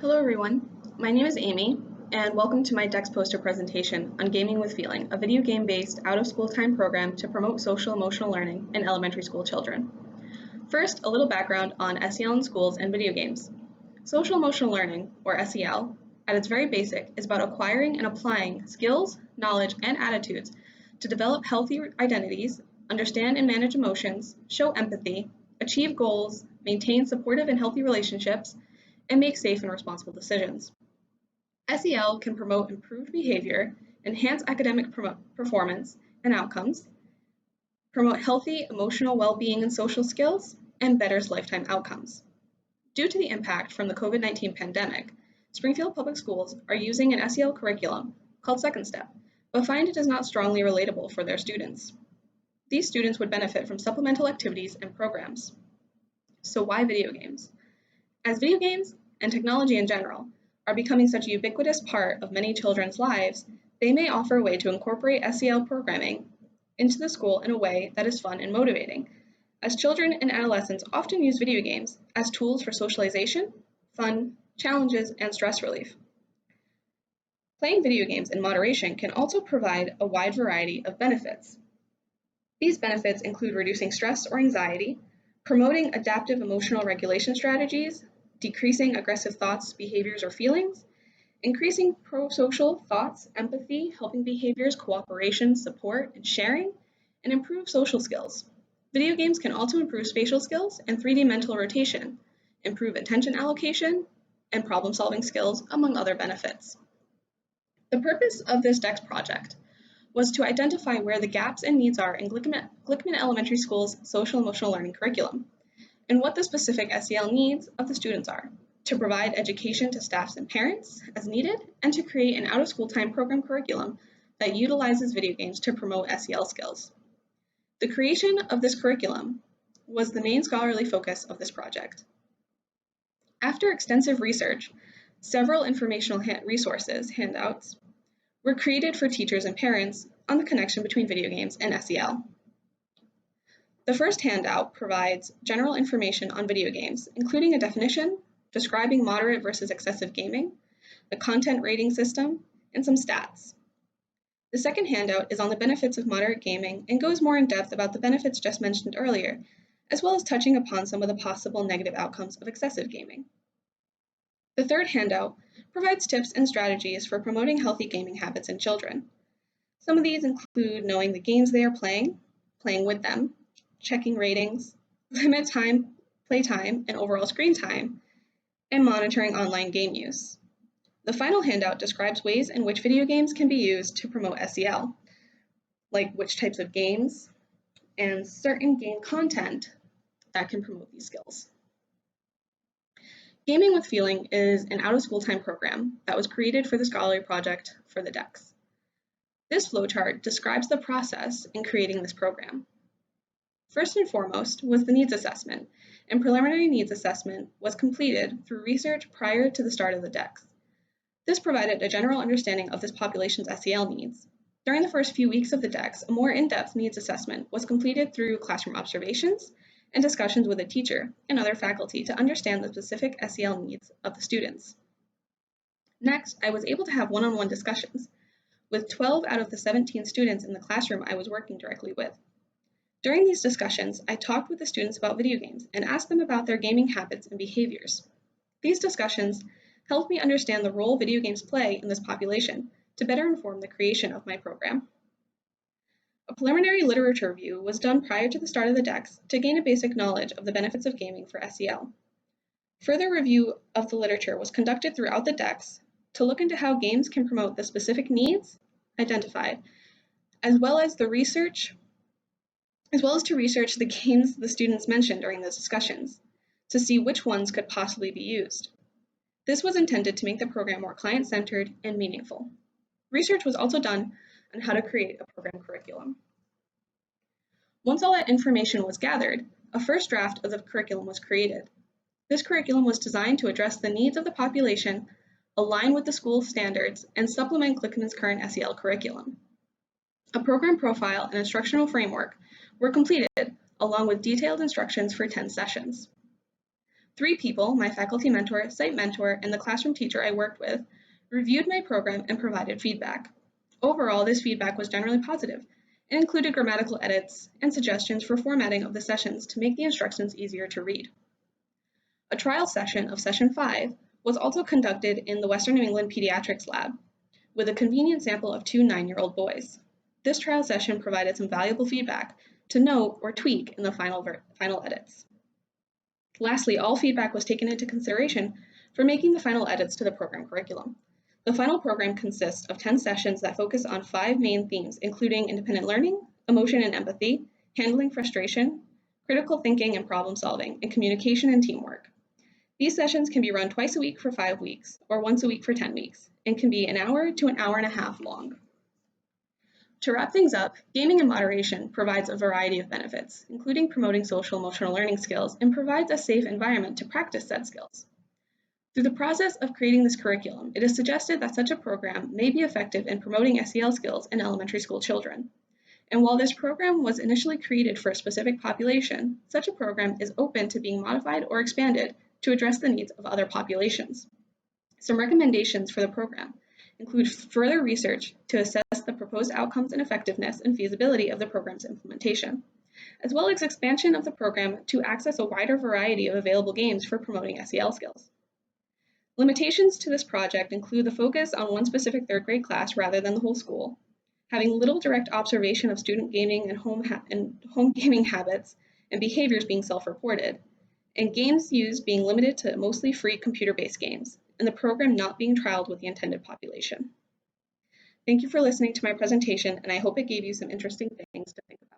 Hello everyone, my name is Amy, and welcome to my DEx Poster presentation on Gaming with Feeling, a video game-based out-of-school time program to promote social emotional learning in elementary school children. First, a little background on SEL in schools and video games. Social emotional learning, or SEL, at its very basic, is about acquiring and applying skills, knowledge, and attitudes to develop healthy identities, understand and manage emotions, show empathy, achieve goals, maintain supportive and healthy relationships, and make safe and responsible decisions. SEL can promote improved behavior, enhance academic performance and outcomes, promote healthy emotional well-being and social skills, and betters lifetime outcomes. Due to the impact from the COVID-19 pandemic, Springfield Public Schools are using an SEL curriculum called Second Step, but find it is not strongly relatable for their students. These students would benefit from supplemental activities and programs. So why video games? As video games and technology in general are becoming such a ubiquitous part of many children's lives, they may offer a way to incorporate SEL programming into the school in a way that is fun and motivating, as children and adolescents often use video games as tools for socialization, fun, challenges, and stress relief. Playing video games in moderation can also provide a wide variety of benefits. These benefits include reducing stress or anxiety, promoting adaptive emotional regulation strategies, decreasing aggressive thoughts, behaviors, or feelings, increasing pro-social thoughts, empathy, helping behaviors, cooperation, support, and sharing, and improve social skills. Video games can also improve spatial skills and 3D mental rotation, improve attention allocation, and problem-solving skills, among other benefits. The purpose of this DEx project was to identify where the gaps and needs are in Glickman Elementary School's social emotional learning curriculum, and what the specific SEL needs of the students are, to provide education to staffs and parents as needed, and to create an out-of-school time program curriculum that utilizes video games to promote SEL skills. The creation of this curriculum was the main scholarly focus of this project. After extensive research, several informational resources, handouts, were created for teachers and parents on the connection between video games and SEL. The first handout provides general information on video games, including a definition, describing moderate versus excessive gaming, the content rating system, and some stats. The second handout is on the benefits of moderate gaming and goes more in depth about the benefits just mentioned earlier, as well as touching upon some of the possible negative outcomes of excessive gaming. The third handout provides tips and strategies for promoting healthy gaming habits in children. Some of these include knowing the games they are playing with them, checking ratings, limit time, playtime, and overall screen time, and monitoring online game use. The final handout describes ways in which video games can be used to promote SEL, like which types of games and certain game content that can promote these skills. Gaming with Feeling is an out-of-school time program that was created for the scholarly project for the DEx. This flowchart describes the process in creating this program. First and foremost was the needs assessment, and preliminary needs assessment was completed through research prior to the start of the DEx. This provided a general understanding of this population's SEL needs. During the first few weeks of the DEx, a more in-depth needs assessment was completed through classroom observations and discussions with a teacher and other faculty to understand the specific SEL needs of the students. Next, I was able to have one-on-one discussions with 12 out of the 17 students in the classroom I was working directly with. During these discussions, I talked with the students about video games and asked them about their gaming habits and behaviors. These discussions helped me understand the role video games play in this population to better inform the creation of my program. A preliminary literature review was done prior to the start of the DEx to gain a basic knowledge of the benefits of gaming for SEL. Further review of the literature was conducted throughout the DEx to look into how games can promote the specific needs identified, as well as to research the games the students mentioned during those discussions, to see which ones could possibly be used. This was intended to make the program more client-centered and meaningful. Research was also done on how to create a program curriculum. Once all that information was gathered, a first draft of the curriculum was created. This curriculum was designed to address the needs of the population, align with the school standards, and supplement Glickman's current SEL curriculum. A program profile and instructional framework were completed, along with detailed instructions for 10 sessions. 3 people, my faculty mentor, site mentor, and the classroom teacher I worked with, reviewed my program and provided feedback. Overall, this feedback was generally positive and included grammatical edits and suggestions for formatting of the sessions to make the instructions easier to read. A trial session of Session 5 was also conducted in the Western New England Pediatrics Lab with a convenient sample of 2 9-year-old boys. This trial session provided some valuable feedback to note or tweak in the final edits. Lastly, all feedback was taken into consideration for making the final edits to the program curriculum. The final program consists of 10 sessions that focus on 5 main themes, including independent learning, emotion and empathy, handling frustration, critical thinking and problem solving, and communication and teamwork. These sessions can be run twice a week for 5 weeks, or once a week for 10 weeks, and can be an hour to an hour and a half long. To wrap things up, gaming and moderation provides a variety of benefits, including promoting social emotional learning skills, and provides a safe environment to practice said skills. Through the process of creating this curriculum, it is suggested that such a program may be effective in promoting SEL skills in elementary school children. And while this program was initially created for a specific population, such a program is open to being modified or expanded to address the needs of other populations. Some recommendations for the program include further research to assess the proposed outcomes and effectiveness and feasibility of the program's implementation, as well as expansion of the program to access a wider variety of available games for promoting SEL skills. Limitations to this project include the focus on one specific 3rd grade class rather than the whole school, having little direct observation of student gaming and home gaming habits and behaviors being self-reported, and games used being limited to mostly free computer-based games, and the program not being trialed with the intended population. Thank you for listening to my presentation, and I hope it gave you some interesting things to think about.